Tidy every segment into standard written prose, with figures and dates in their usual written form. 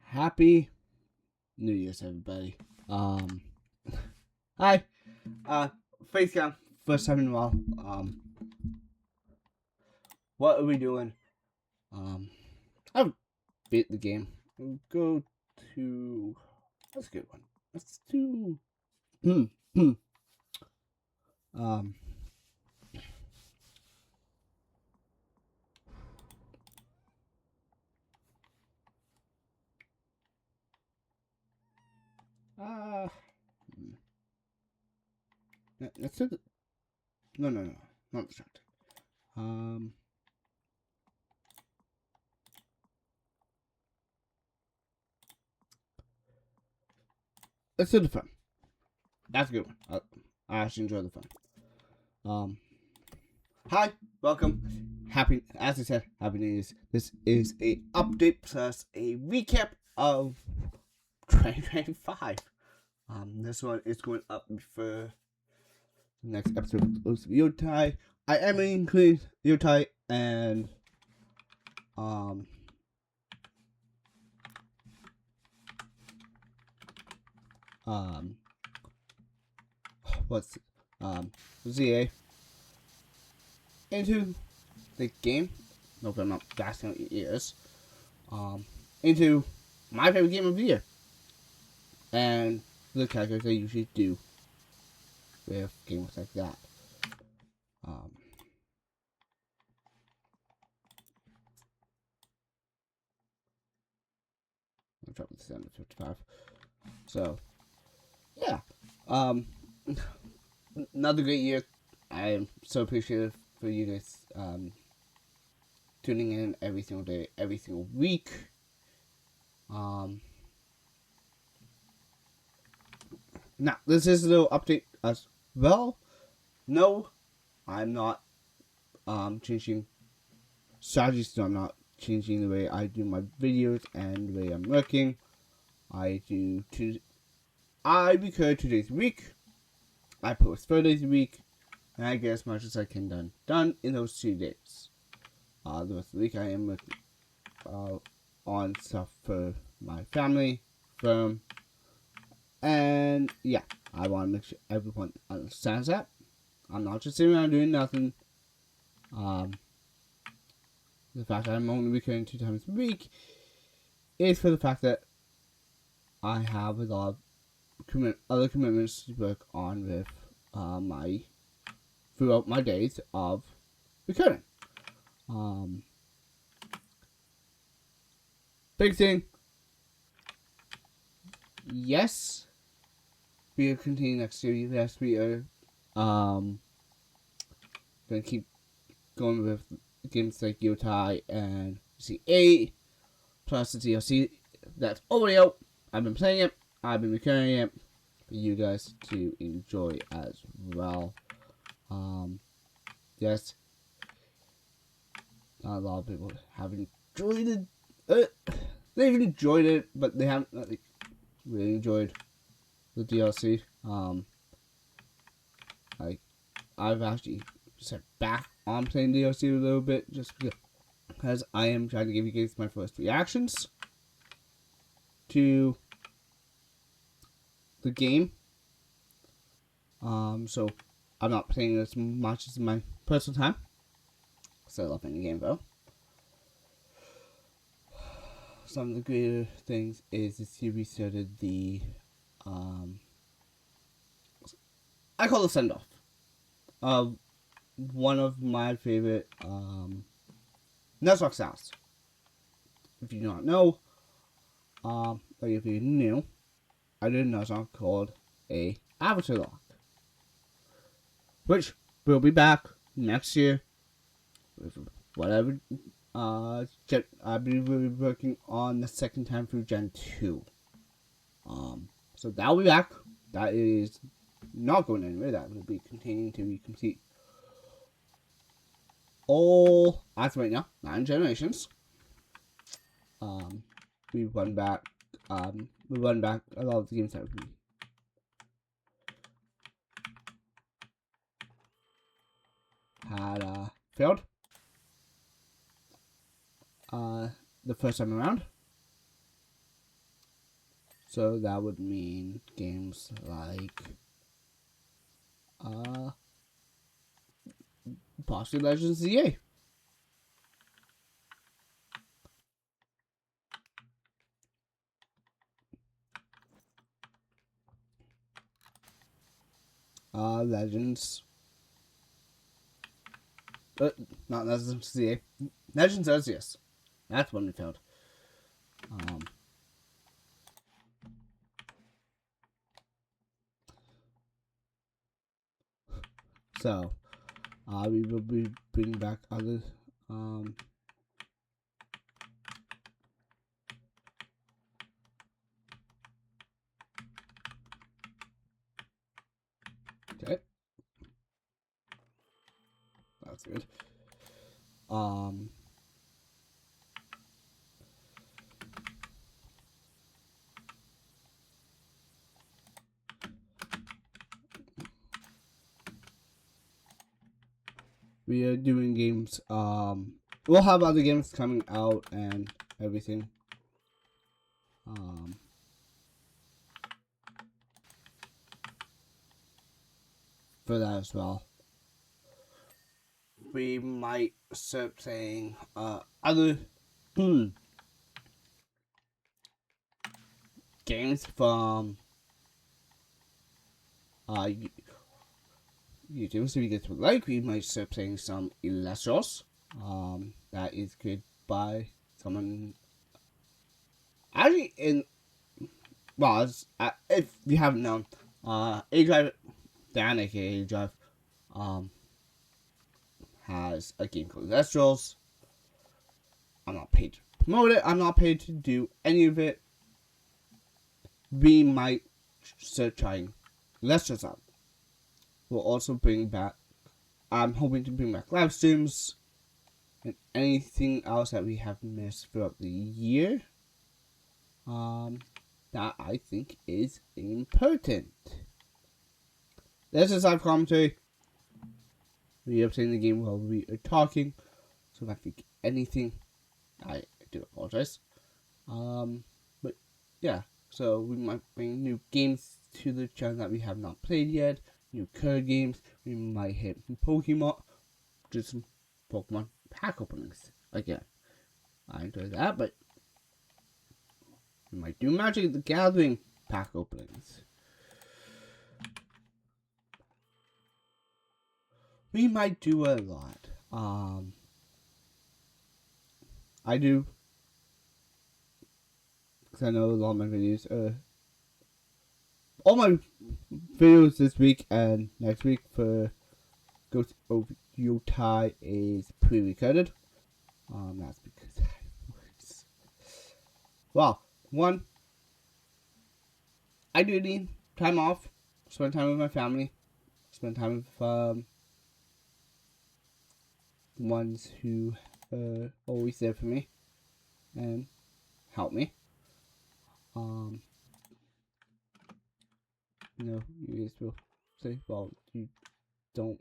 Happy New Year's, everybody. Hi. Face cam. First time in a while. What are we doing? I've beat the game. We'll go to. That's a good one. Let's do. Um. Uh. Let's do. No, not distracted. Let's do the fun. That's a good one. I actually enjoy the fun. Hi, welcome. As I said, Happy New Year's. This is a update plus a recap of 2025. This one is going up for the next episode of Yotai. I am including Yotai and what's ZA into the game. No, I'm not gassing out your ears. Into my favorite game of the year. And the characters I usually do with games like that. I'll drop this down to 55. So, yeah. Another great year. I am so appreciative for you guys tuning in every single day, every single week. Now, this is a little update as well. No, I'm not changing strategies, so I'm not changing the way I do my videos and the way I'm working. I record 2 days a week. I post 4 days a week, and I get as much as I can done in those 2 days. The rest of the week I am working on stuff for my family, firm, and yeah, I want to make sure everyone understands that. I'm not just sitting around doing nothing. The fact that I'm only recording 2 times a week is for the fact that I have a lot of other commitments to work on with throughout my days of recording. Big thing. Yes, we are continuing next year. Yes, we are gonna keep going with games like Yotai and C8 plus the DLC that's already out. I've been playing it. I've been recording it for you guys to enjoy as well. Yes, not a lot of people have enjoyed it. They've enjoyed it, but they haven't really enjoyed the DLC. I've actually set back on playing DLC a little bit just because I am trying to give you guys my first reactions to the game. So I'm not playing as much as my personal time. Still love playing the game though. Some of the greater things is this year we started the I call it send off of one of my favorite Nuzlocke styles. If you do not know, or if you're new, I did a Nuzlocke called a Avatar Lock, which will be back next year with whatever. I believe we'll be working on the second time through Gen 2. So that will be back. That is not going anywhere. That will be continuing to be complete. All as of right now, 9 generations. We run back a lot of the games that we had failed. the first time around. So that would mean games like possibly Legends ZA. Legends. Not Legends ZA. Legends Arceus. That's one we failed. So, we will be bringing back other, okay. That's good. We are doing games, we'll have other games coming out and everything. For that as well. We might start playing, other, games from, YouTube. So we get to like, we might start playing some Illustros. That is good by someone. Actually, well, if you haven't known, A-Drive, Dan, aka A-Drive, has a game called Illustros. I'm not paid to promote it. I'm not paid to do any of it. We might start trying Illustros out. We'll also bring back, I'm hoping to bring back live streams and anything else that we have missed throughout the year. That I think is important. This is live commentary. We are playing the game while we are talking, so if I think anything, I do apologize. But yeah, so we might bring new games to the channel that we have not played yet, new card games. We might hit Pokemon, just some Pokemon pack openings again. I enjoy that, but we might do Magic the Gathering pack openings. We might do a lot. I do, because I know a lot of my videos all my videos this week and next week for Ghost of Yotai is pre-recorded. That's because I was, well, one, I do need time off, spend time with my family, spend time with ones who are always there for me and help me. You know, you guys will say, well, you don't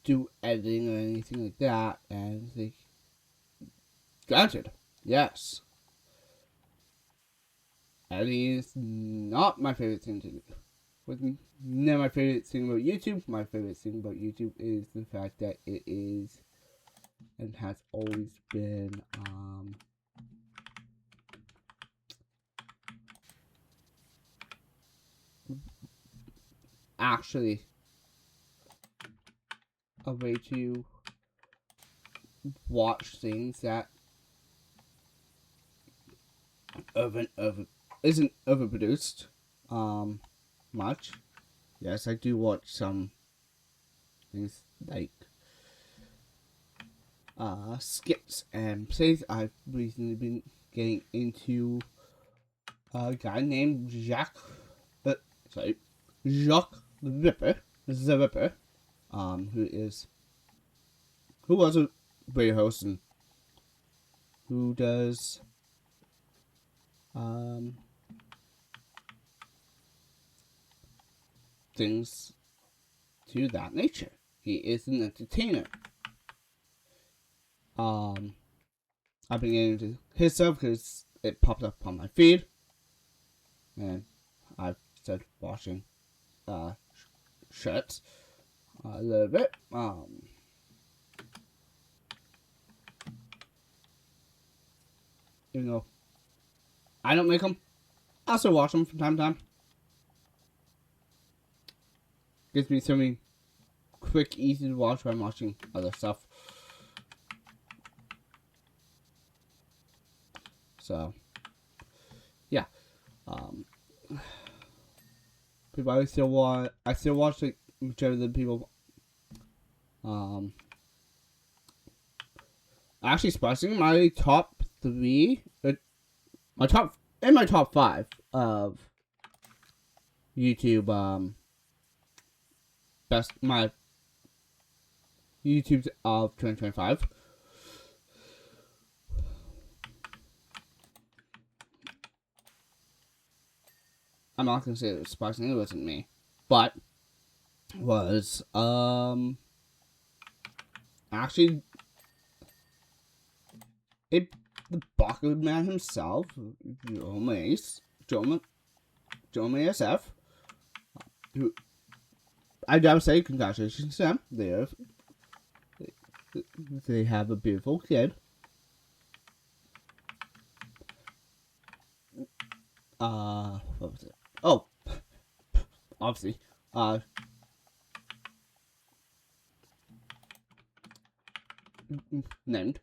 do editing or anything like that, and they, granted, yes, editing is not my favorite thing to do. What's not my favorite thing about YouTube? My favorite thing about YouTube is the fact that it is and has always been actually a way to watch things that isn't overproduced much. Yes, I do watch some things like skits and plays. I've recently been getting into a guy named Jacques the Ripper. This is a Ripper, who was a radio host and who does things to that nature. He is an entertainer. I've been getting into his stuff because it popped up on my feed, and I've started watching shirts a little bit. Even though I don't make them, I still watch them from time to time. Gives me something quick, easy to watch when I'm watching other stuff. So, yeah. People I still watch like whichever the people. Actually, surprisingly, my top 3, my top 5 of YouTube, my YouTube's of 2025. I'm not gonna say it was surprisingly, it wasn't me, but was actually the Bachman man himself, Joe Mace SF, who I gotta say congratulations to them. They have a beautiful kid. What was it? Oh, obviously, named,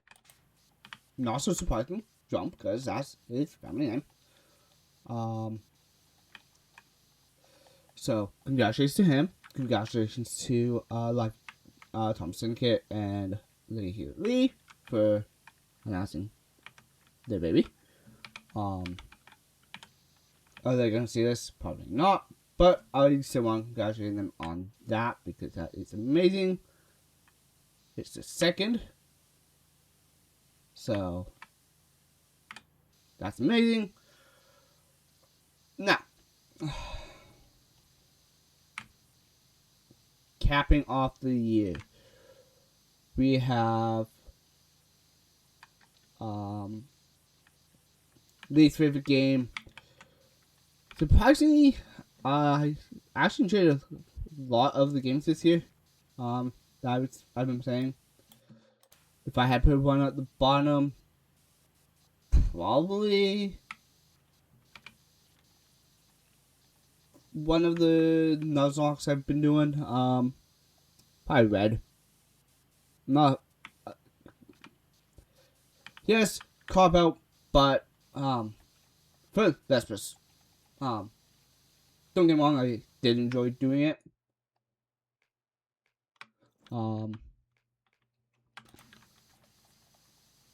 not so surprising, John, because that's his family name. So congratulations to him. Congratulations to Thompson Kit and Lee for announcing their baby. Are they gonna see this? Probably not. But I still want to congratulate them on that because that is amazing. It's the second. So that's amazing. Now, capping off the year, we have least favorite game. Surprisingly, I actually enjoyed a lot of the games this year. That I've been playing. If I had put one at the bottom, probably one of the Nuzlocke I've been doing. Probably Red. Not. Yes, cop out, but for Vespers. Don't get me wrong, I did enjoy doing it.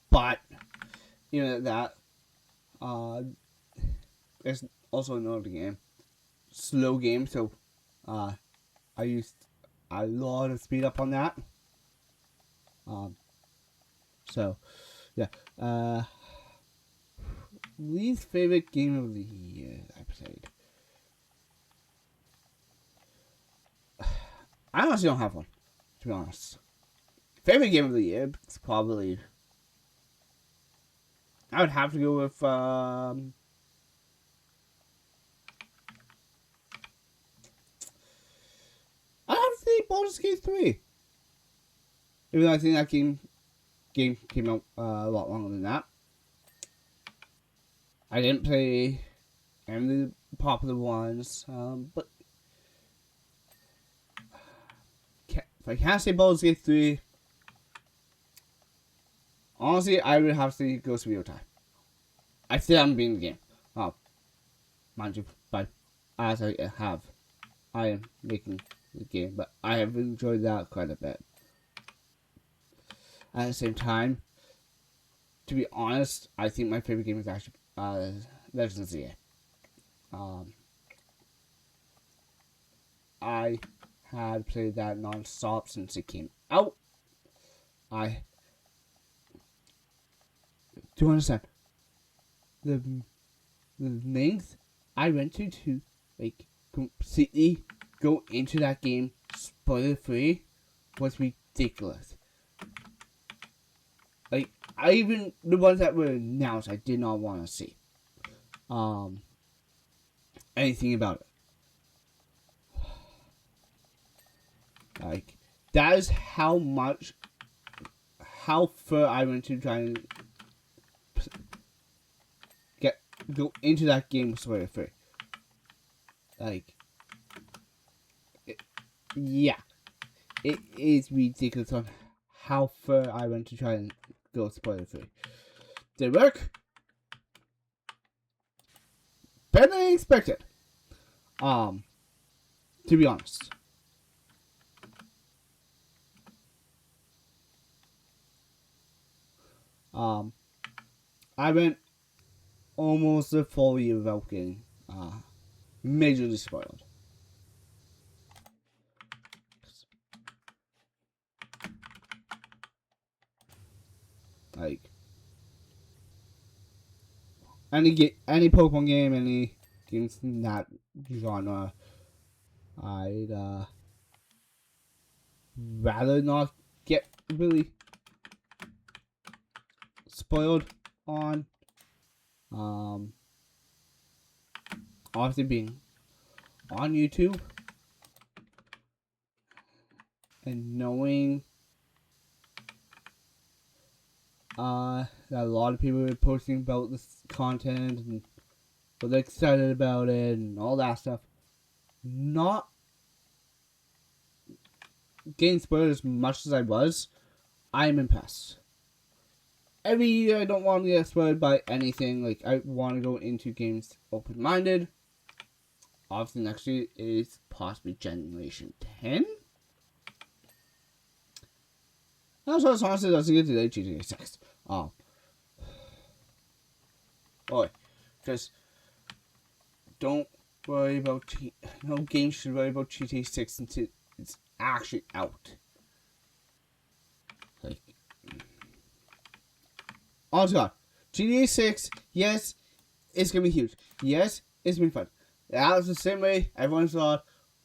But you know that there's also another game, slow game. So I used a lot of speed up on that. So yeah. Least favorite game of the year I played. I honestly don't have one, to be honest. Favorite game of the year is probably. I would have to go with I have to say Baldur's Gate 3. Even though I think that game came out a lot longer than that. I didn't play any of the popular ones, but if I can't say Baldur's Gate 3, honestly, I would have to say Ghost of Yotei. I still haven't beaten the game. Mind you, but as I am making the game, but I have enjoyed that quite a bit. At the same time, to be honest, I think my favorite game is actually Legends of Zelda. I had played that non-stop since it came out. I do understand the length I went to like completely go into that game, spoiler free was ridiculous. Like, I even the ones that were announced, I did not want to see anything about it. Like, that is how far I went to try and go into that game spoiler free. Like, yeah, it is ridiculous on how far I went to try and go spoiler free. Did it work? Better than I expected. To be honest. I went almost a full year without getting majorly spoiled. Like, any Pokemon game, any games in that genre, I'd rather not get really spoiled on. Obviously being on YouTube and knowing that a lot of people are posting about this content and what they're excited about it and all that stuff. Not getting spoiled as much as I was, I'm impressed. Every year I don't want to get spoiled by anything. Like, I want to go into games open-minded. Obviously next year is possibly Generation 10. That's what honestly doesn't get today, GTA 6. Just don't worry about no game should worry about GTA 6 until it's actually out. Like, honest God, GTA 6, yes, it's gonna be huge. Yes, it's gonna be fun. That was the same way everyone thought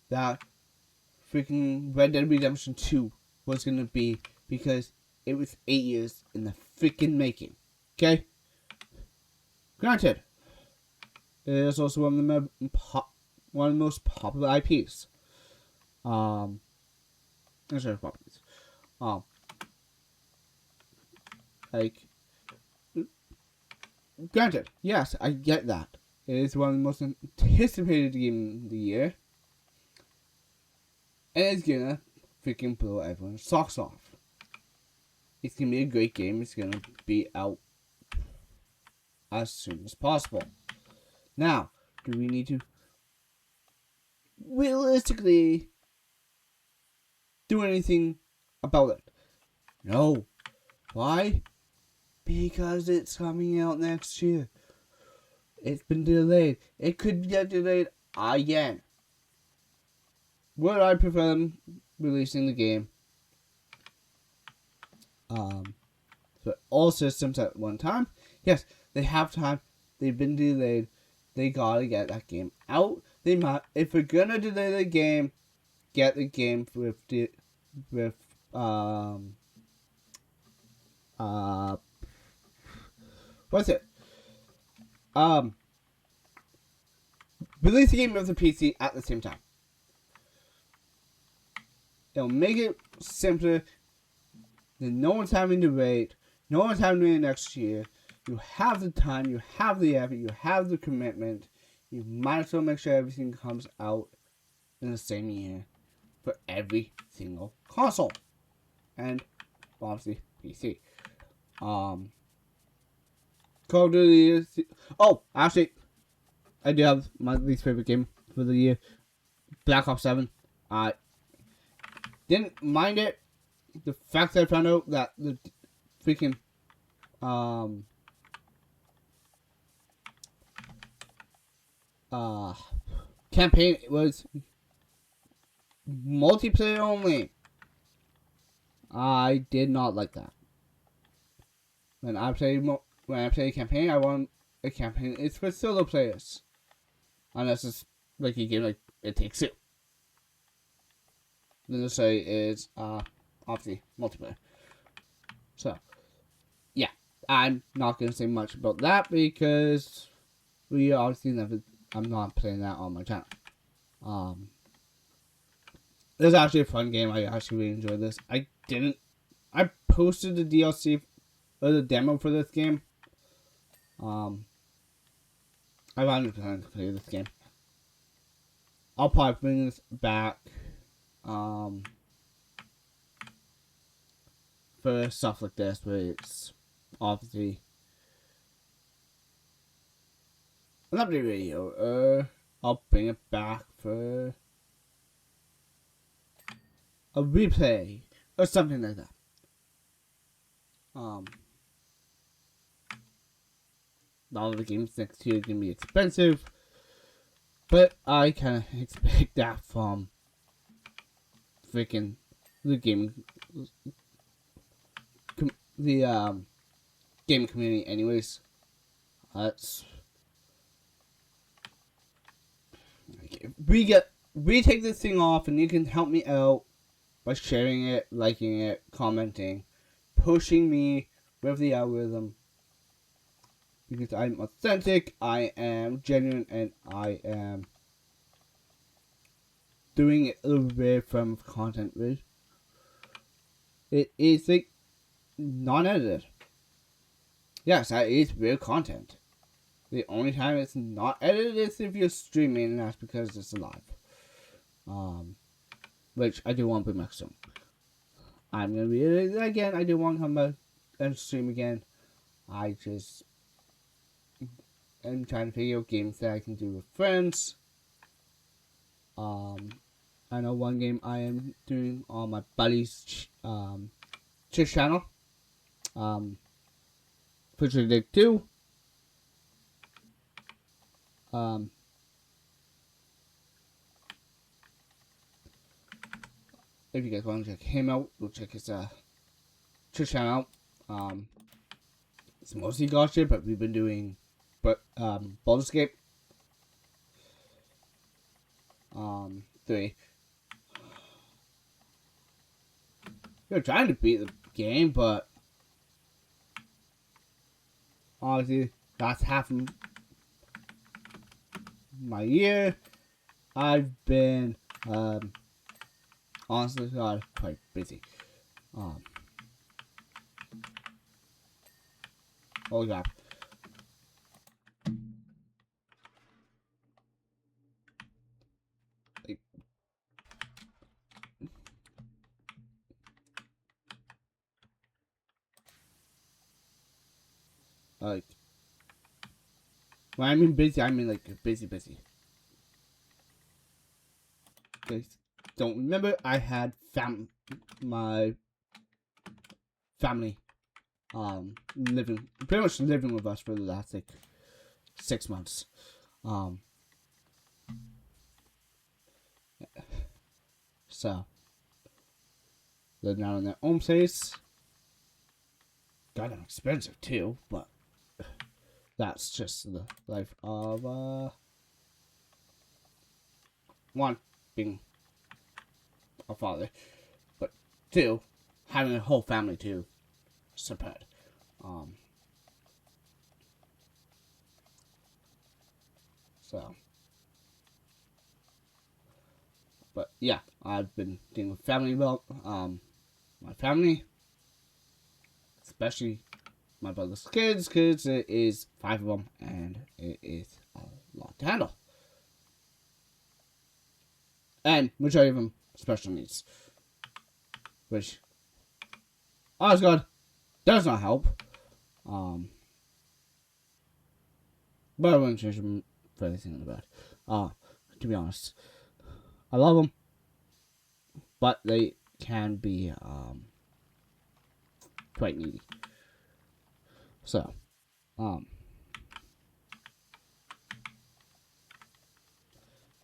that freaking Red Dead Redemption 2 was gonna be, because it was 8 years in the freaking making. Okay? Granted, it is also one of the most popular IPs. Like, granted, yes, I get that. It is one of the most anticipated games of the year. And it's gonna freaking blow everyone's socks off. It's gonna be a great game. It's gonna be out as soon as possible. Now, do we need to realistically do anything about it? No. Why? Because it's coming out next year. It's been delayed. It could get delayed again. Would I prefer them releasing the game for all systems at one time? Yes, they have time. They've been delayed. They gotta get that game out. They might, if we're gonna delay the game, get the game what's it? Release the game with the PC at the same time. It'll make it simpler. Then no one's having to wait. No one's having to wait next year. You have the time. You have the effort. You have the commitment. You might as well make sure everything comes out in the same year for every single console. And obviously PC. Call of Duty. Oh, actually, I do have my least favorite game for the year. Black Ops 7. I didn't mind it. The fact that I found out that the freaking campaign was multiplayer only. I did not like that. When I play a campaign, I want a campaign. It's for solo players, unless it's like a game like It Takes Two. the story is obviously multiplayer. So yeah, I'm not gonna say much about that because we obviously never. I'm not playing that on my channel. It was actually a fun game. I actually really enjoyed this. I posted the DLC or the demo for this game. I 100% to play this game. I'll probably bring this back for stuff like this, where it's obviously not the video. I'll bring it back for a replay or something like that. All the games next year are gonna be expensive, but I kind of expect that from freaking the gaming gaming community, anyways. That's we take this thing off, and you can help me out by sharing it, liking it, commenting, pushing me with the algorithm. Because I'm authentic, I am genuine, and I am doing it a little bit from content with. It is like non-edited. Yes, that is real content. The only time it's not edited is if you're streaming, and that's because it's live. Which I do want to bring back soon. I'm gonna be it again. I do want to come back and stream again. I just am trying to figure out games that I can do with friends. I know one game I am doing on my buddy's Twitch channel. Future Dig 2. If you guys want to check him out, go check his Twitch channel out. It's mostly gotcha, but we've been doing Baldur's Gate 3. We're trying to beat the game, but honestly, that's half of my year. I've been honestly quite busy. Oh god. Like, when I mean busy, I mean like busy. Guys, don't remember, I had my family pretty much living with us for the last like 6 months. So they're now in their own place. Goddamn expensive too, but that's just the life of one, being a father, but two, having a whole family to support. So, but yeah, I've been dealing with family about my family, especially my brother's kids, because it is 5 of them, and it is a lot to handle. And majority of them special needs, which, honest God, does not help. But I wouldn't change them for anything in the bad. To be honest, I love them, but they can be quite needy. So,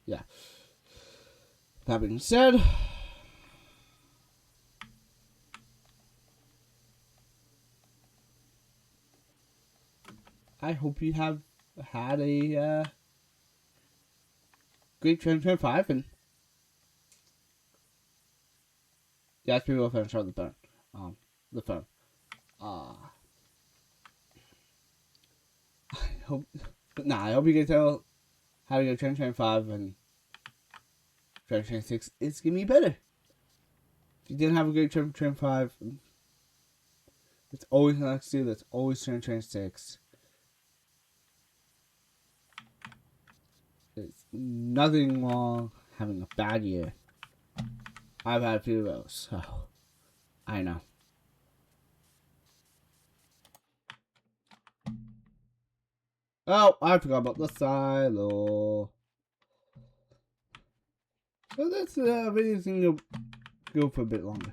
yeah. That being said, I hope you have had a great 2025, and Yes, we will finish out the phone. The phone. I hope. I hope you can tell how your 2025 and 2026 is gonna be better. If you didn't have a great 2025, it's always next year. That's always 2026. There's nothing wrong having a bad year. I've had a few of those, so I know. Oh, I forgot about the silo. So this video's gonna go for a bit longer.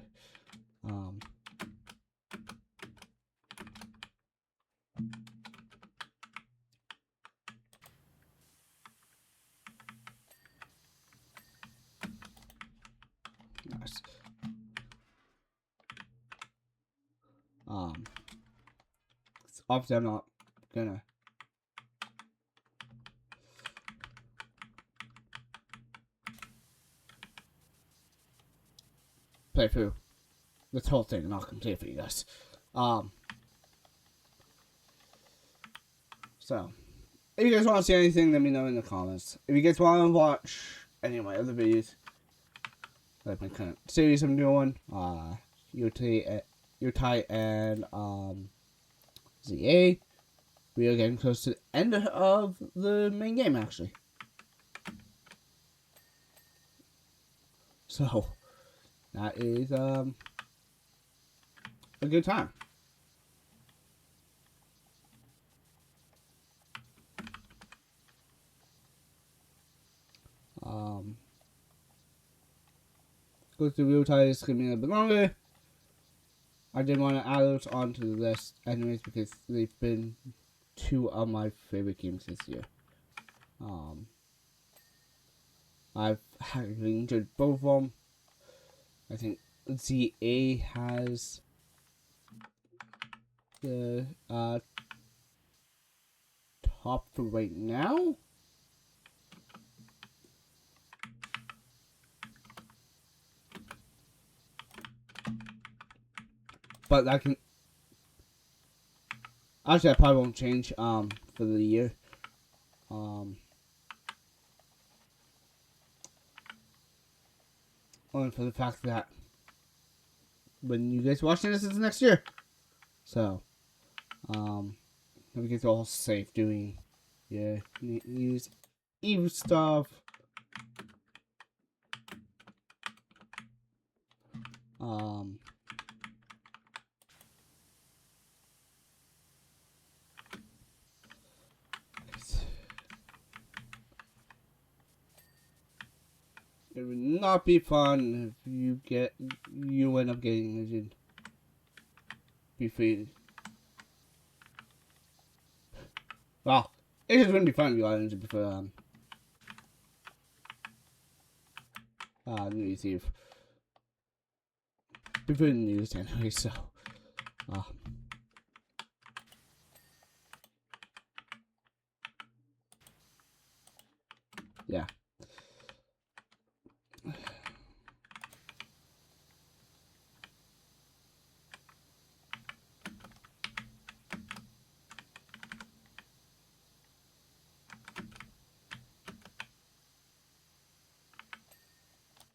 Nice. Obviously I'm not gonna play through this whole thing and I'll complete it for you guys. So if you guys want to see anything, let me know in the comments. If you guys want to watch any of my other videos, like my current series I'm doing, Utah and ZA, we are getting close to the end of the main game actually. So that is a good time. Go through real time is gonna be a little bit longer. I didn't want to add those onto the list anyways because they've been two of my favorite games this year. I've really enjoyed both of them. I think ZA has the top for right now. But that can actually that probably won't change for the year. Only for the fact that when you guys watching this is next year. So we get all safe doing use evil stuff. It would not be fun if you end up getting injured. Be free. Well, it just wouldn't be fun if you got injured before New Year's Eve. Before the news anyway, so yeah.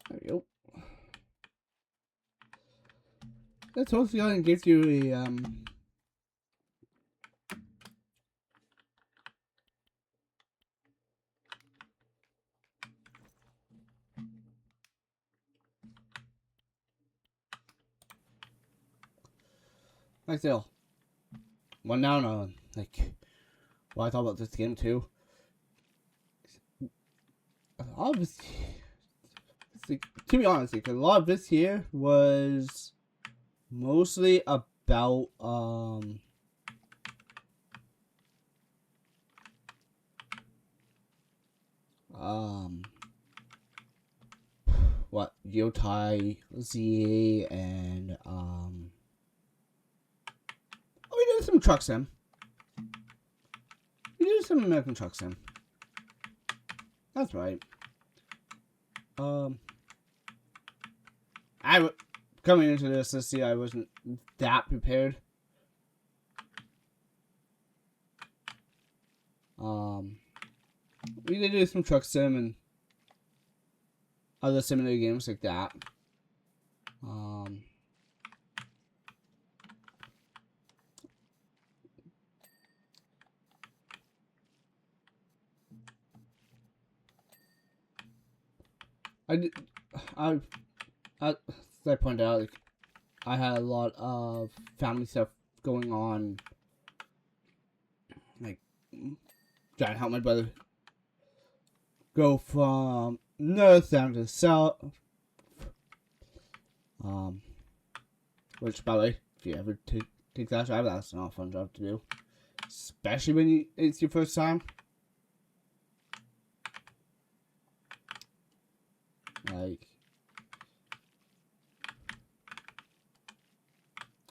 There we go. Let's hopefully go and give you a like still one down on like what I thought about this game too. Obviously, to be honest, because a lot of this here was mostly about what Yotai, ZA, and we did some truck sim. We did some American truck sim. That's right. coming into this year, I wasn't that prepared. We did do some truck sim and other similar games like that. As I pointed out, like, I had a lot of family stuff going on, like trying to help my brother go from north down to south. Which, by the way, if you ever take that drive, that's not a fun job to do, especially when it's your first time. Like,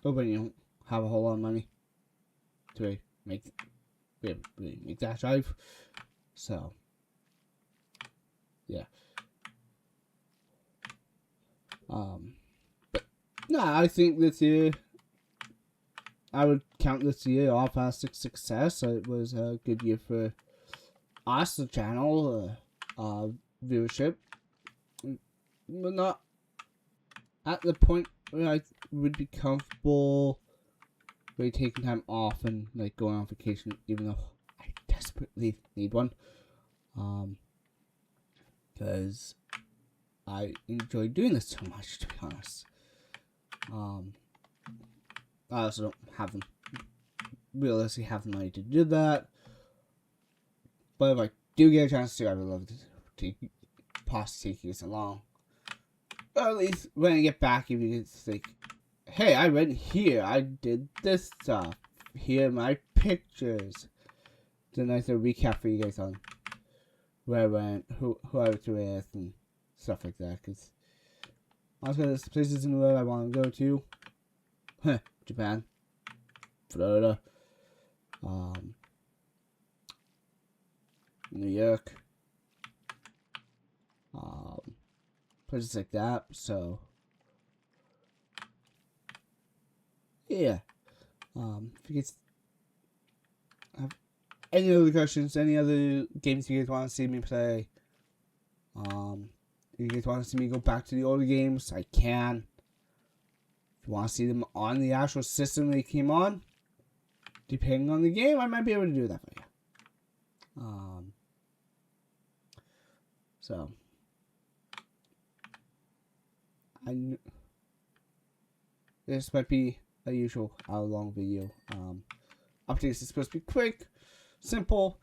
when you don't have a whole lot of money to make that drive. So, yeah. But no, I think this year, I would count this year off as a success. It was a good year for us, the channel, viewership. But not at the point where I would be comfortable really taking time off and like going on vacation, even though I desperately need one. Because I enjoy doing this so much, to be honest. I also don't have them realistically have the money to do that. But if I do get a chance to, I would love to possibly take you this along. Or at least when I get back, if you can think, hey, I went here, I did this stuff, here are my pictures. It's a nice little recap for you guys on where I went, who I was with, and stuff like that. Because honestly, there's places in the world I want to go to. Japan, Florida, New York, places like that. So yeah, if you guys have any other questions, any other games you guys want to see me play, if you guys want to see me go back to the older games, I can. If you want to see them on the actual system they came on, depending on the game, I might be able to do that for you. So this might be a usual hour-long video. Updates is supposed to be quick, simple,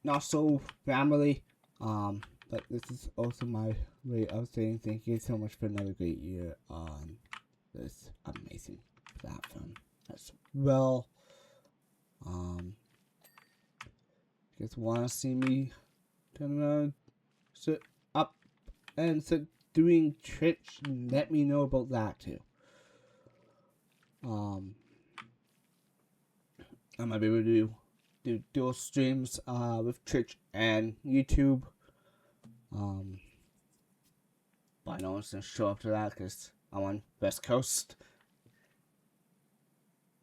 not so family. But this is also my way of saying thank you so much for another great year on this amazing platform as well. If you guys want to see me turn around, sit up, and sit doing Twitch, let me know about that too. I might be able to do dual streams with Twitch and YouTube. But I know it's gonna show up to that because I'm on West Coast.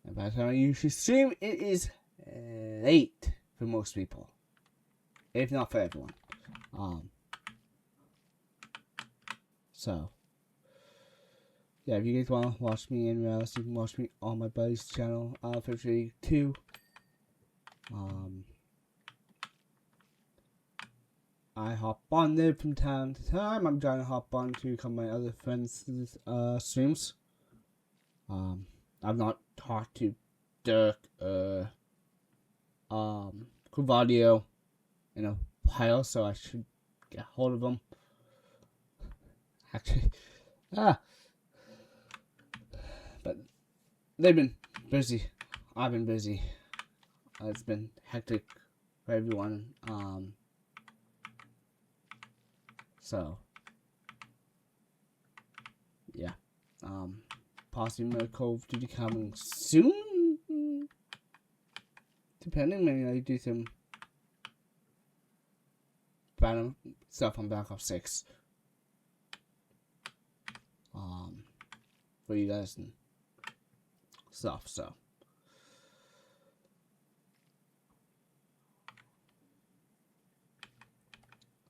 And by the time I usually stream, it is late for most people, if not for everyone. So yeah, if you guys want to watch me anywhere else, you can watch me on my buddy's channel, February 2. I hop on there from time to time. I'm trying to hop on to come my other friends' streams. I've not talked to Dirk Cuvadio in a while, so I should get hold of them. Actually, but they've been busy. I've been busy. It's been hectic for everyone. So yeah, possibly more Call of Duty coming soon, depending. Maybe I do some random stuff on Black Ops 6. for you guys and stuff. So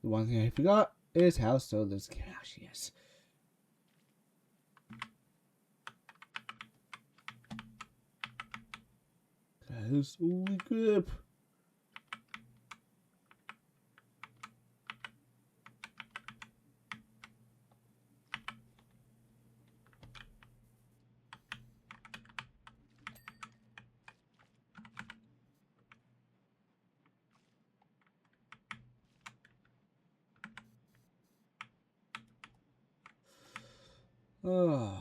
the one thing I forgot is how slow this game actually is. That is only grip. Oh.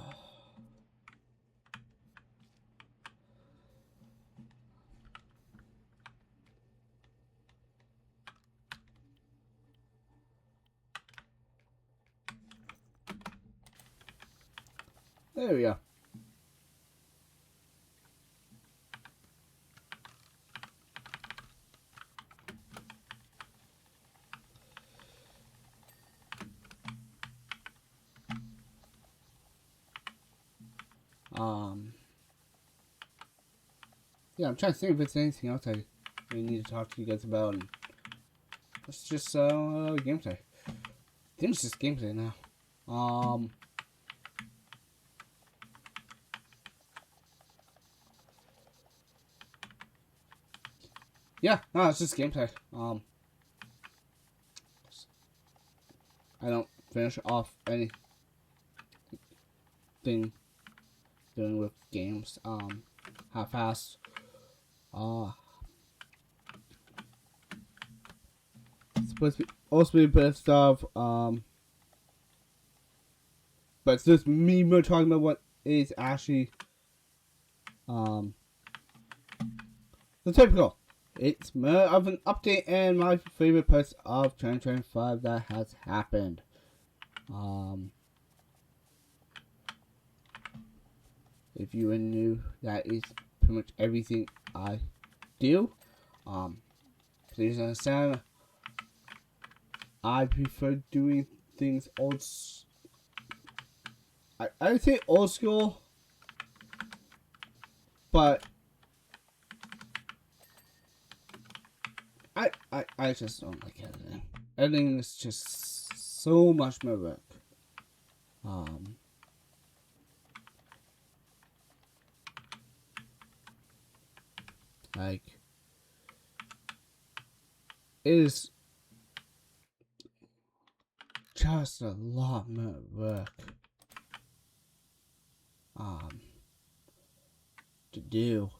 There we go. Yeah, I'm trying to think if there's anything else I really need to talk to you guys about. And it's just gameplay. I think it's just gameplay now. Yeah, no, it's just gameplay. I don't finish off anything doing with games. Half-assed. It's supposed to be also be a bit of stuff. But it's just me more talking about what is actually the typical. It's more of an update and my favorite parts of 2025 that has happened. If you are new, that is pretty much everything I do. Please understand, I prefer doing things old. I would say old school, but I just don't like editing. Editing is just so much more work. Like, it is just a lot more work. To do.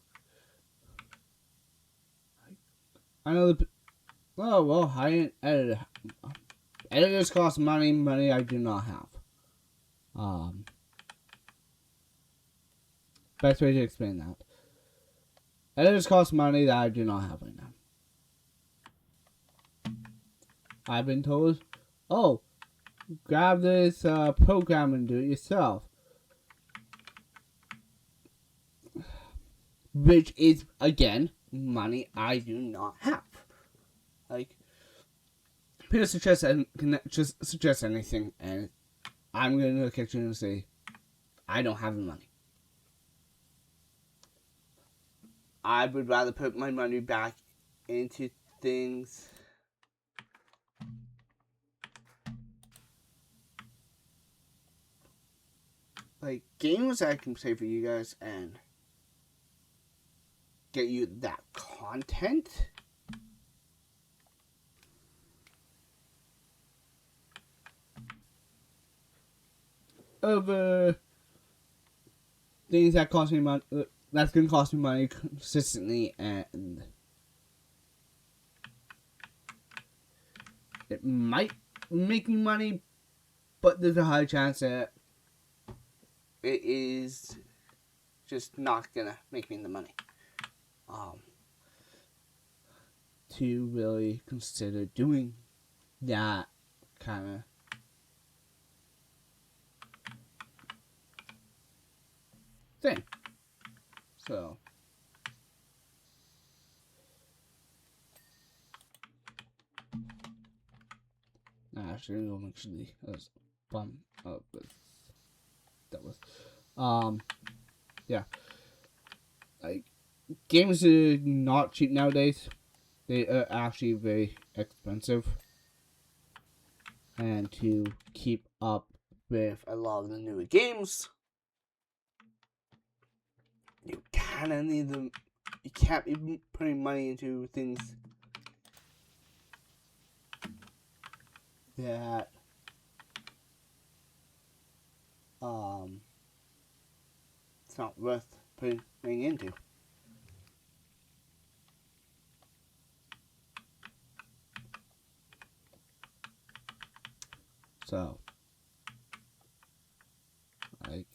I know the. Oh, well, I didn't edit. Editors cost money I do not have. Best way to explain that. Editors cost money that I do not have right now. I've been told, oh, grab this program and do it yourself. Which is, again, money I do not have. Like, people suggest and can just suggest anything, and I'm gonna look at you and say, I don't have the money. I would rather put my money back into things like games I can play for you guys and get you that content. Over things that cost me money, that's gonna cost me money consistently, and it might make me money, but there's a high chance that it is just not gonna make me the money. To really consider doing that kind of thing. So actually, I'm actually bummed up with that was Yeah, like games are not cheap nowadays. They are actually very expensive, and to keep up with a lot of the newer games, you kind of need them. You can't be putting money into things that it's not worth putting into. So, like,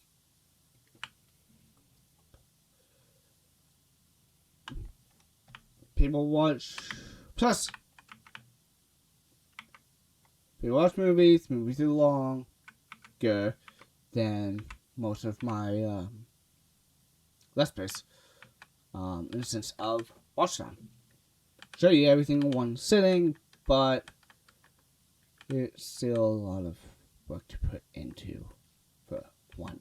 people watch. Plus, people watch movies. Movies are longer than most of my Let's Plays. In the sense of watch time. Show you everything in one sitting, but it's still a lot of work to put into for one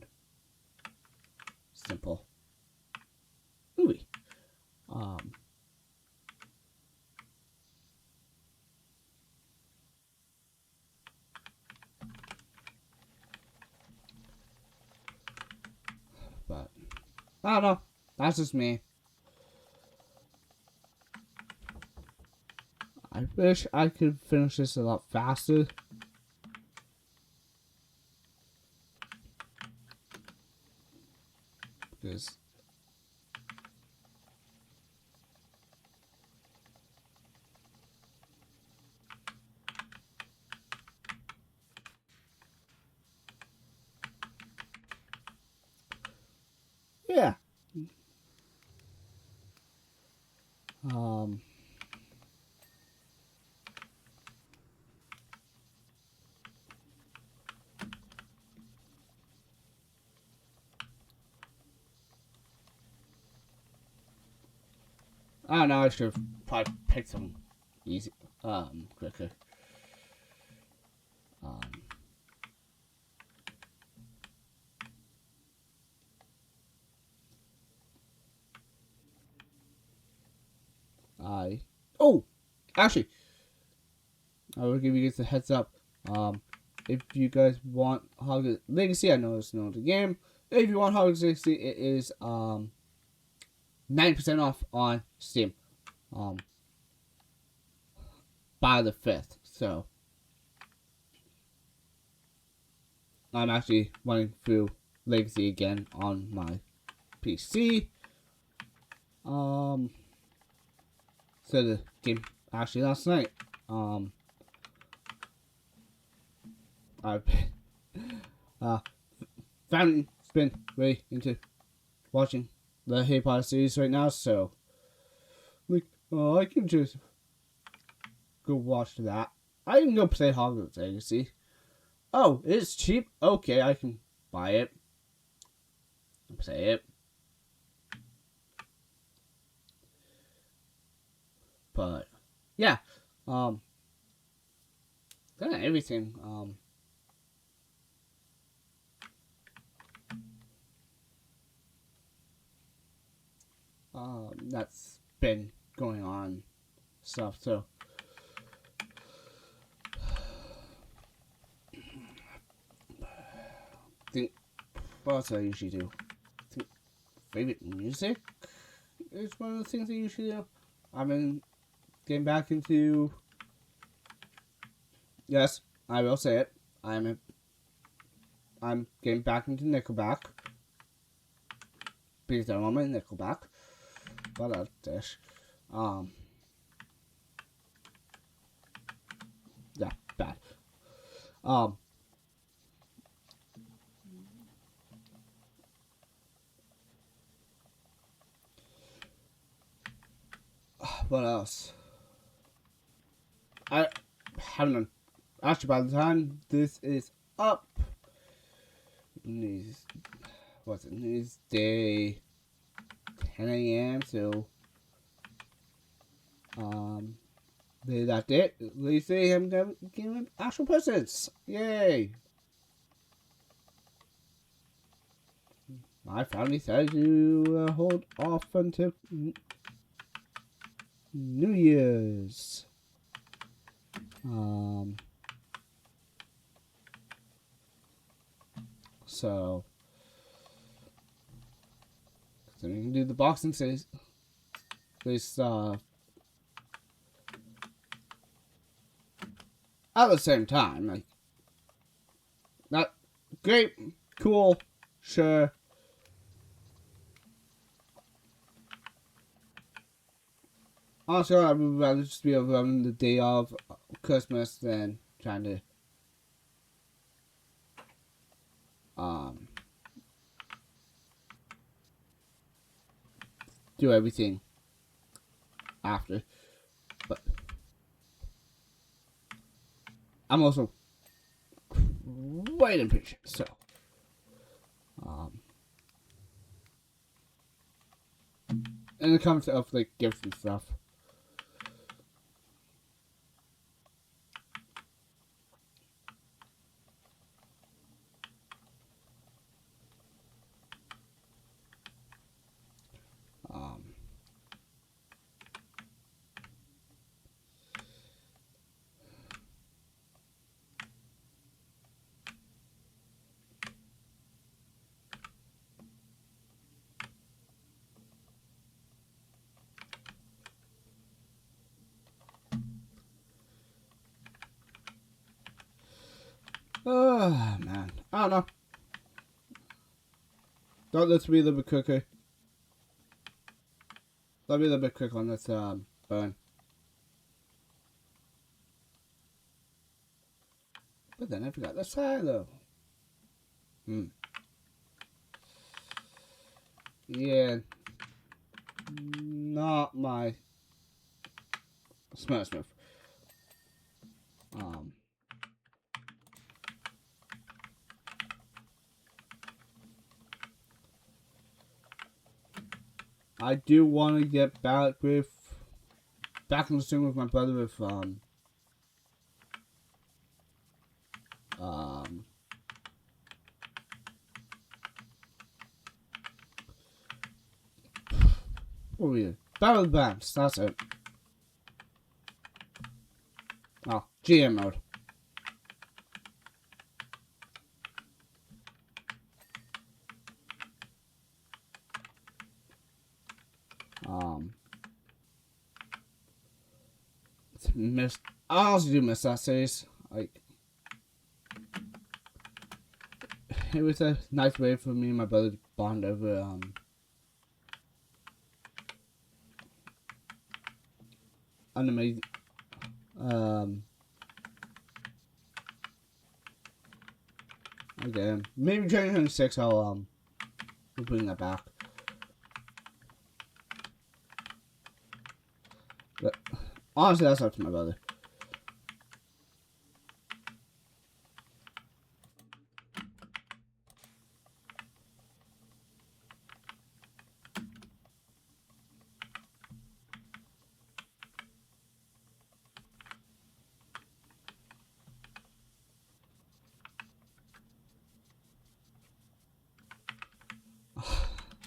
simple movie. But I don't know. That's just me. I wish I could finish this a lot faster. Because yeah. I don't know. I should have probably picked some easy, quicker. Um, oh, actually, I will give you guys a heads up. If you guys want Hogwarts Legacy, I know it's not the game. If you want Hogwarts Legacy, it is 9% off on Steam. By the 5th. So I'm actually running through Legacy again on my PC. So the game actually last night. I've family's been really into watching the Harry Potter series right now, so like, oh, I can just go watch that. I can go play Hogwarts Legacy. Oh, it's cheap. Okay, I can buy it. Play it. But yeah, kind of everything. That's been going on stuff. So think what else I usually do? Think favorite music is one of the things I usually do. I've been getting back into. Yes, I will say it. I'm getting back into Nickelback because I want my Nickelback. What a dish. Yeah, bad. What else? I haven't done. Actually, by the time this is up, what's it? It's day 10 a.m. So, that's it. At least they haven't given actual presents. Yay! I finally decided to hold off until New Year's. So we can do the Boxing Days at the same time. Like, not great, cool, sure. Also, I would rather just be around the day of Christmas than trying to do everything after. But I'm also quite impatient, so and it comes to like gifts and stuff. Oh man, I don't know. Thought this would be a little bit quicker. Let me a little bit quicker on this burn. But then I forgot the silo. Yeah. Not my smash move. I do want to get back in the swing with my brother with what were we? Battle Bands, that's it. Oh, GM mode. I also do miss that series. Like, it was a nice way for me and my brother to bond over an amazing okay, maybe 2026 I'll bring that back. But honestly, that's up to my brother.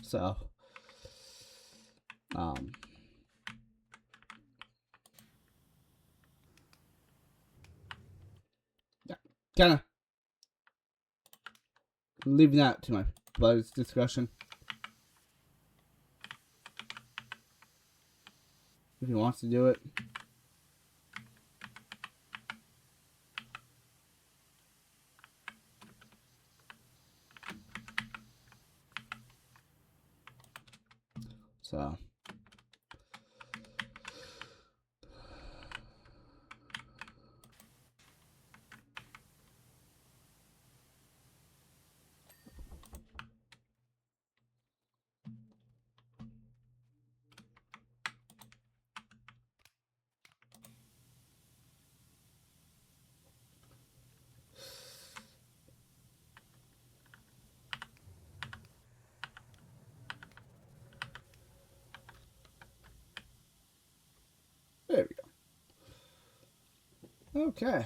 So, yeah, kind of leaving that to my brother's discretion. If he wants to do it. So. There we go. Okay.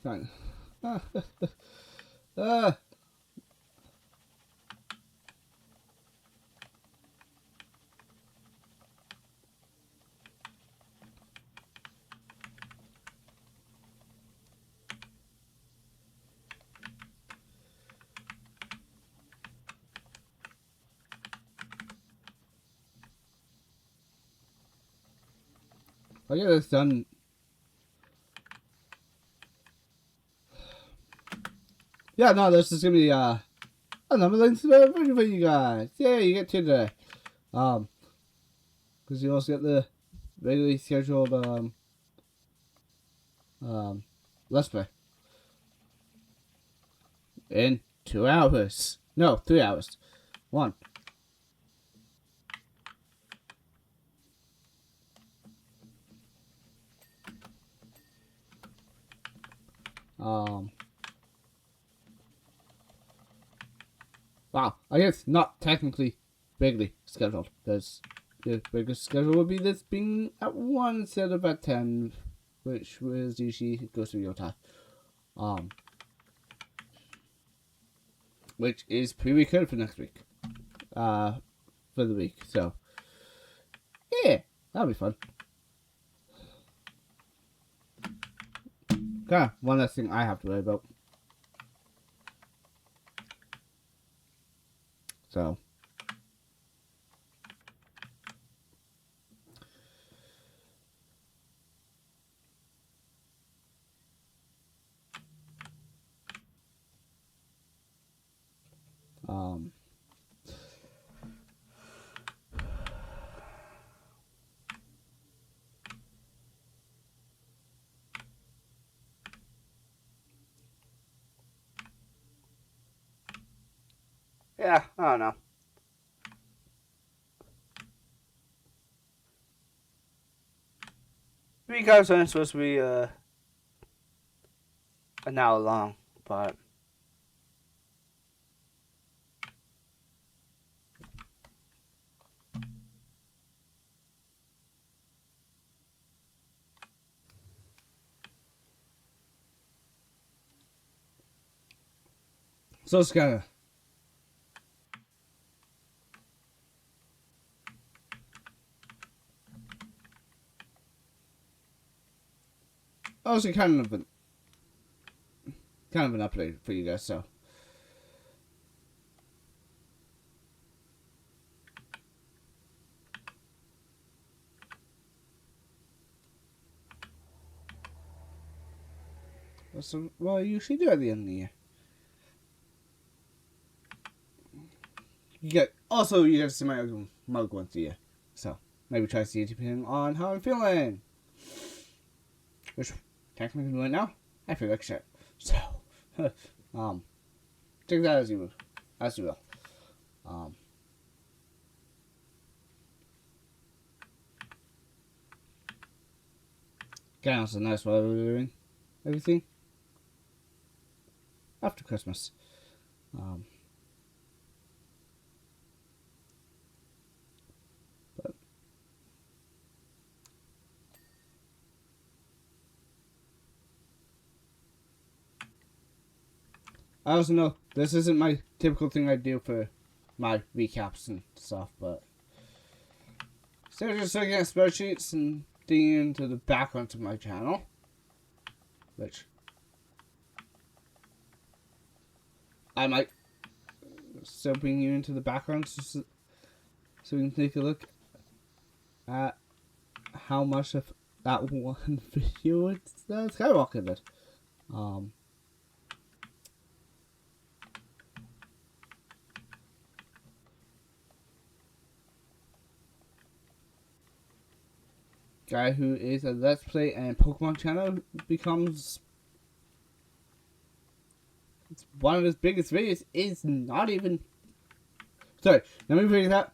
Fine. Ah. I'll get this done. Yeah, no, this is gonna be another length version for you guys. Yeah, you get two today. Because you also get the regularly scheduled let's play in 2 hours. No, 3 hours. One. Wow, I guess not technically bigly scheduled, because the biggest schedule would be this being at 1 instead of at 10, which was usually goes to your time. Which is pre-recorded for next week. For the week, so yeah, that'll be fun. Okay, one less thing I have to worry about. So yeah, I don't know. Because I'm supposed to be an hour long, but so it's kind of also kind of an update for you guys. So that's what I usually do at the end of the year. You get to see my mug once a year, so maybe try to see it depending on how I'm feeling. Which technically right now I feel like shit. So take that as you will. Kind of nice while we're doing everything after Christmas. But I also know this isn't my typical thing I do for my recaps and stuff, but instead of just looking at spreadsheets and digging into the background of my channel, which I might still bring you into the background so we can take a look at how much of that one video it's skyrocketed. Guy who is a Let's Play and Pokemon channel becomes one of his biggest videos is not even. Sorry, let me bring that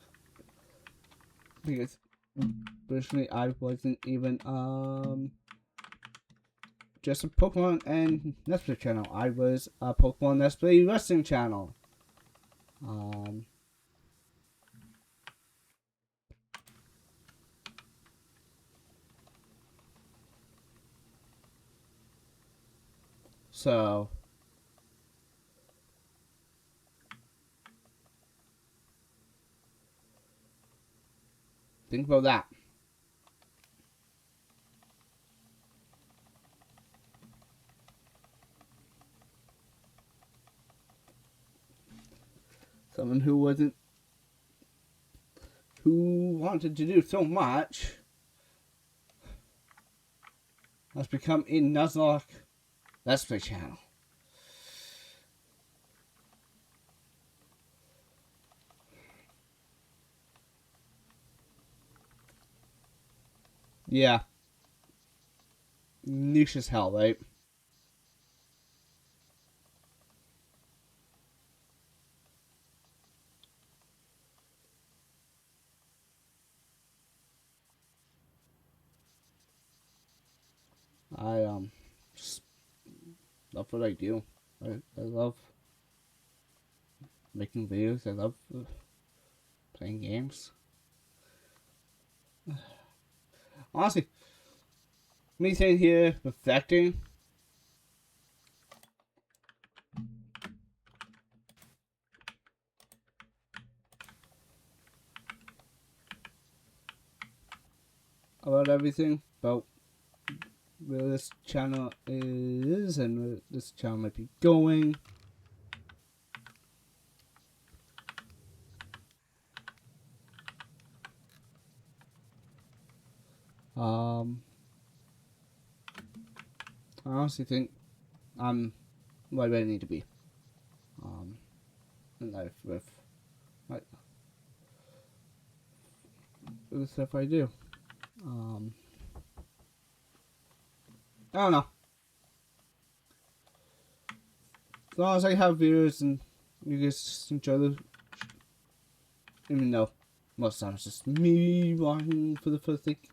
because originally I wasn't even just a Pokemon and Let's Play channel. I was a Pokemon Let's Play wrestling channel. So think about that. Someone who wanted to do so much has become a Nuzlocke Let's Play channel. Yeah. Niche as hell, right? I just love what I do. I love making videos. I love playing games. Honestly, me sitting here perfecting about everything, about where this channel is and where this channel might be going. I honestly think I'm right where I need to be. In life with the stuff I do. I don't know. As long as I have viewers and you guys enjoy the, even though most of the time it's just me walking for the first like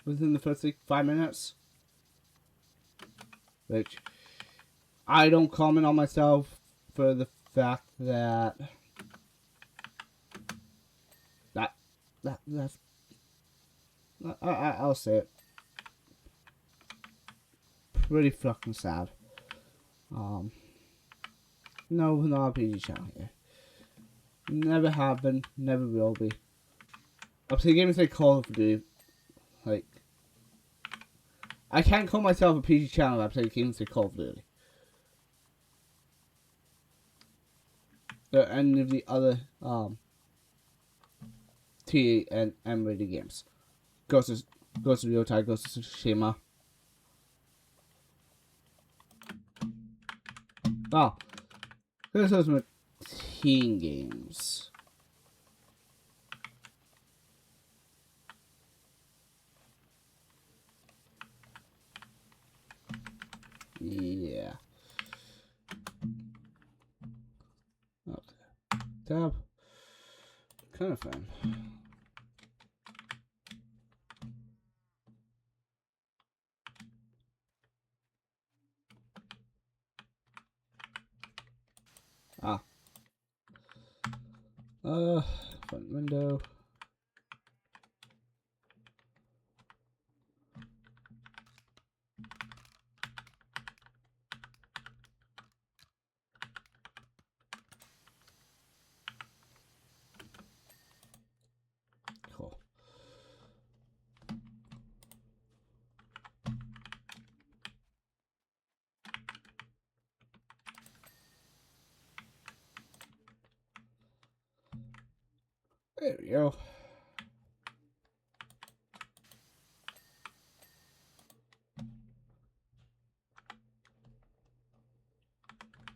within the first like 5 minutes, which I don't comment on myself for the fact that that's I'll say it, pretty fucking sad. No, not a PG channel here. Never have been, never will be. I play games like Call of Duty. Like, I can't call myself a PG channel. I play games like Call of Duty. Or any of the other T and M rated games. Ghost of Yotei, Ghost of Tsushima. Oh, this is my teen games. Yeah. Okay. Tab. Kind of fun. Ah. Front window. Cool. There we go.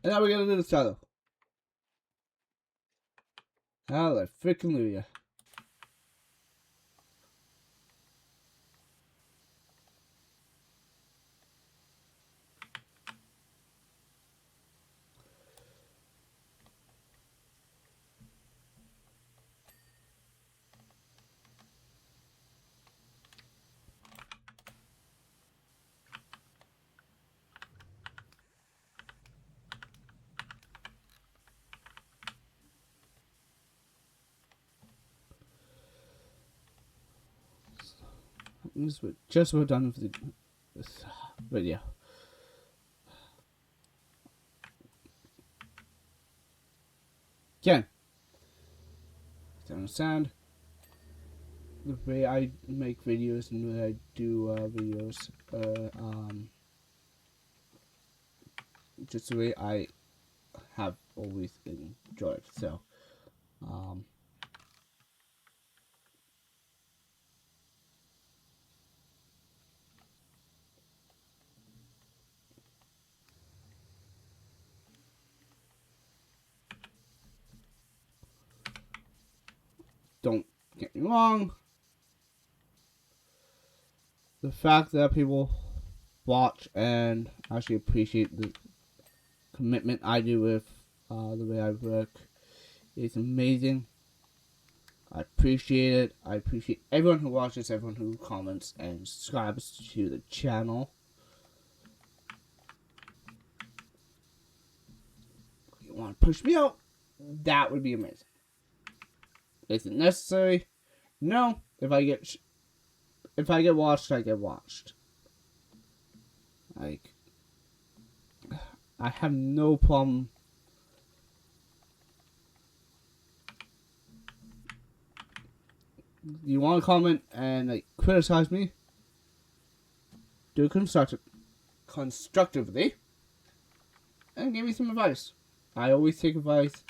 And now we gotta do the title. Hallelujah. Just we're done with this video. again, to understand the way I make videos and the way I do videos, just the way I have always enjoyed. So, don't get me wrong. The fact that people watch and actually appreciate the commitment I do with the way I work is amazing. I appreciate it. I appreciate everyone who watches, everyone who comments and subscribes to the channel. If you want to push me out, that would be amazing. Is it necessary? No. If I get watched, I get watched. Like, I have no problem. You want to comment and like criticize me? Do it constructively, and give me some advice. I always take advice.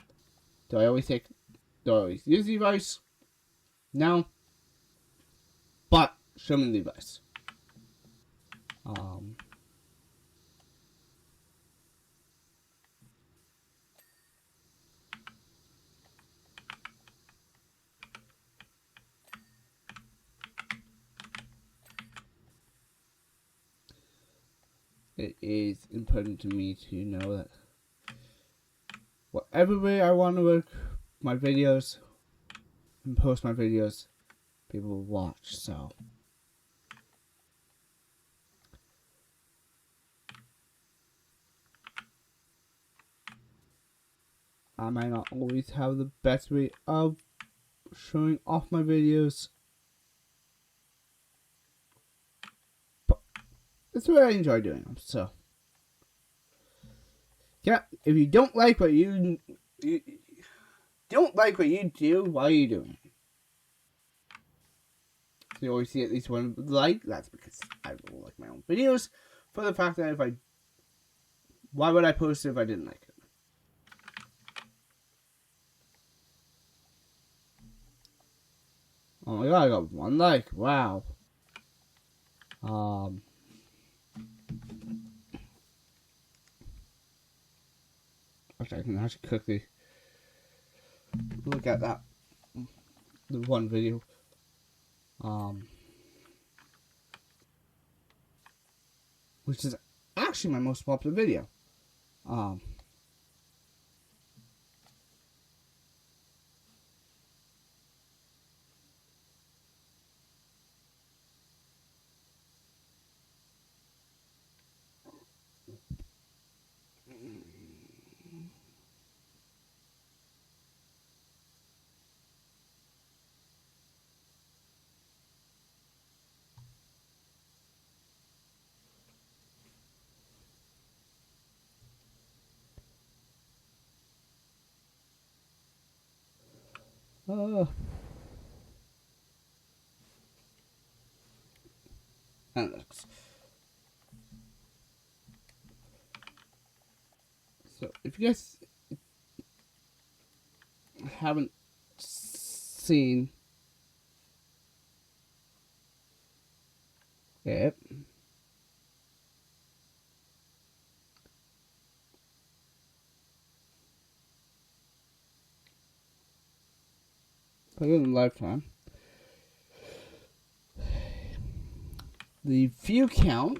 Do I always use the advice? No. But show me the advice. It is important to me to know that whatever way I want to work my videos and post my videos, people will watch. So I might not always have the best way of showing off my videos, but it's what I enjoy doing them. So yeah, if you don't like what you don't like what you do, why are you doing it? So you always see at least one like. That's because I will like my own videos. For the fact that why would I post it if I didn't like it? Oh my god, I got one like. Wow. Actually, I can actually quickly look at that. The one video. Which is actually my most popular video. Analytics. So if you guys haven't seen it, put it in lifetime. The view count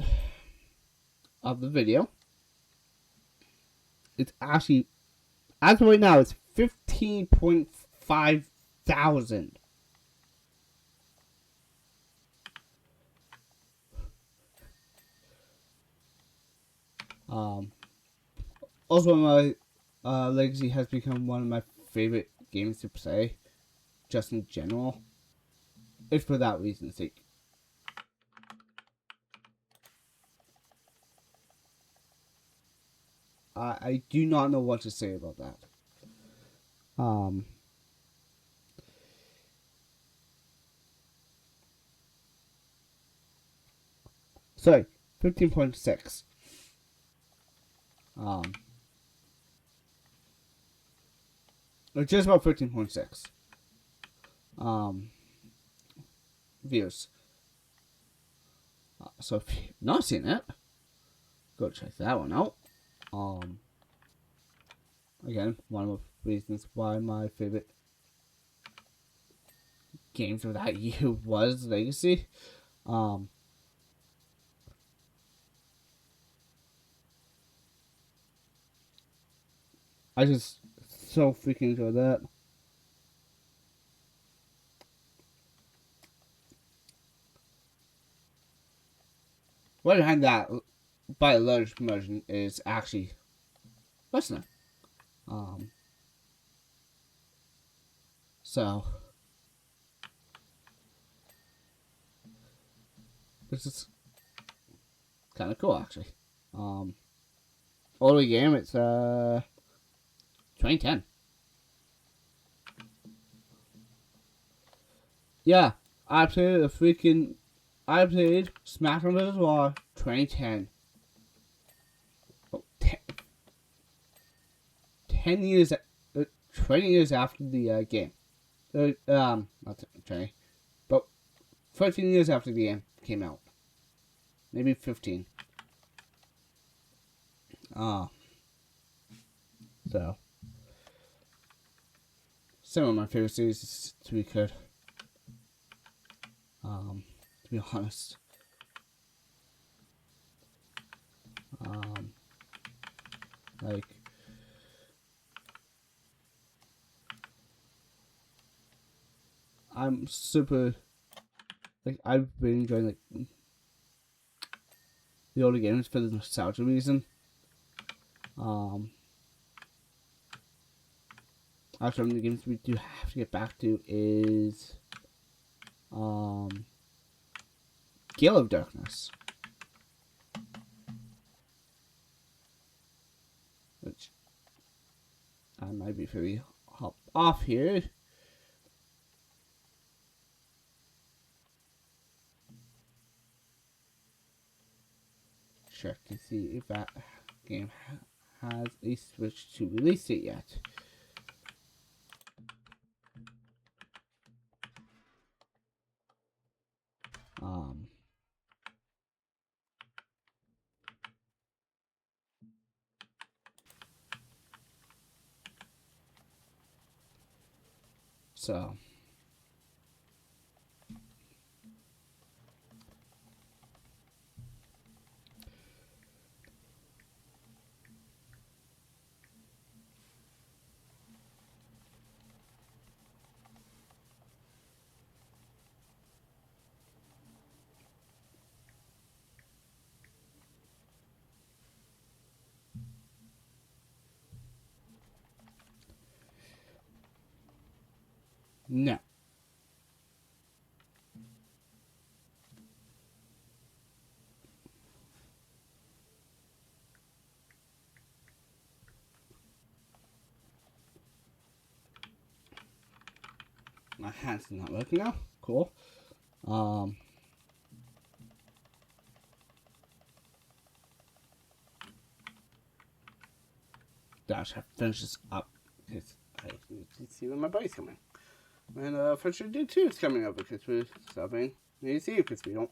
of the video, it's actually, as of right now, it's 15.5 thousand. Also, my Legacy has become one of my favorite games to play, just in general. It's for that reason's sake. I do not know what to say about that. Um, sorry, 15.6. Um, or just about 15.6. Um, views. So if you've not seen it, go check that one out. Um, again, one of the reasons why my favorite games of that year was Legacy. Um, I just so freaking enjoyed that. Right behind that, by a large margin, is actually listener. Um, so this is kind of cool, actually. Um, older game, it's 2010. Yeah, I played Smash Bros. War 2010. Oh, 10 years, 20 years after the game. Not 20, but 14 years after the game came out. Maybe 15. Uh, so, some of my favorite series, to be good. To be honest. Um, like, I'm super, like, I've been enjoying, like, the older games for the nostalgia reason. Actually, one of the games we do have to get back to is, Gale of Darkness. Which, I might be very hop off here. Check to see if that game has a Switch to release it yet. Um, so no, my hand's not working now. Cool. Um, Dash, have to finish this up because I need to see when my buddy's coming. And French did too is coming up because we're stopping. We see because we don't.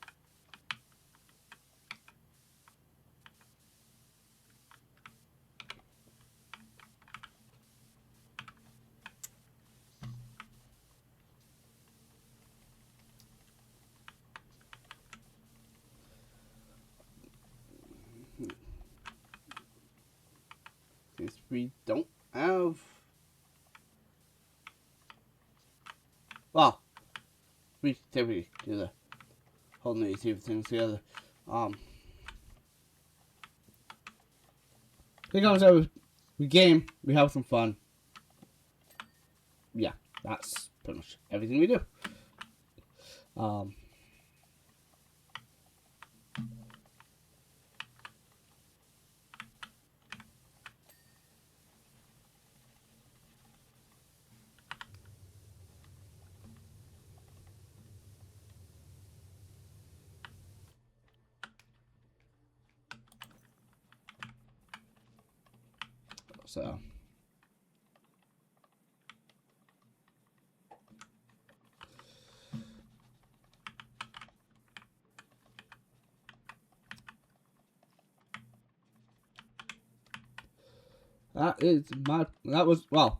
Because we don't have. Well, we typically do the whole new two things together. It comes out we game, we have some fun. Yeah, that's pretty much everything we do. Um, So. That was, well,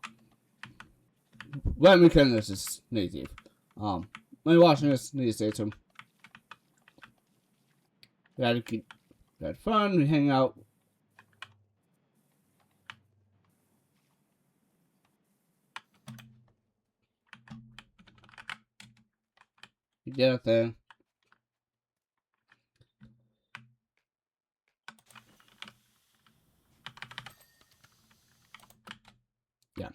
when we can, this is native. When you're watching this, need to say some. We had fun, we hang out. We did a thing. Yeah.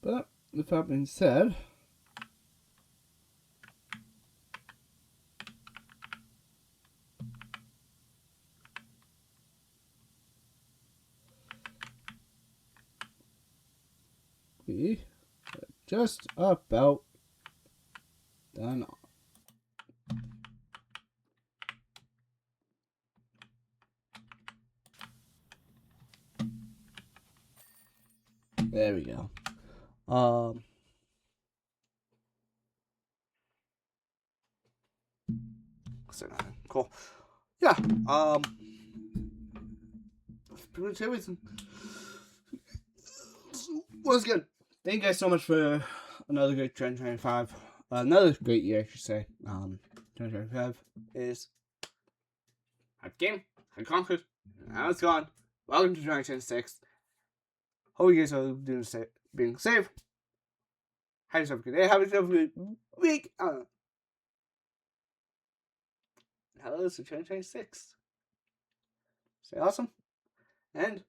But with that being said, we are just about done. There we go. Cool. Yeah. Pretty much everything. Was good. Thank you guys so much for another great 2025. Another great year, I should say. 2025 is a game. I conquered. Now it's gone. Welcome to 2026. Hope you guys are doing being safe. Have yourself a good day. Have yourself a good week. Hello, it's 2026. Stay awesome. And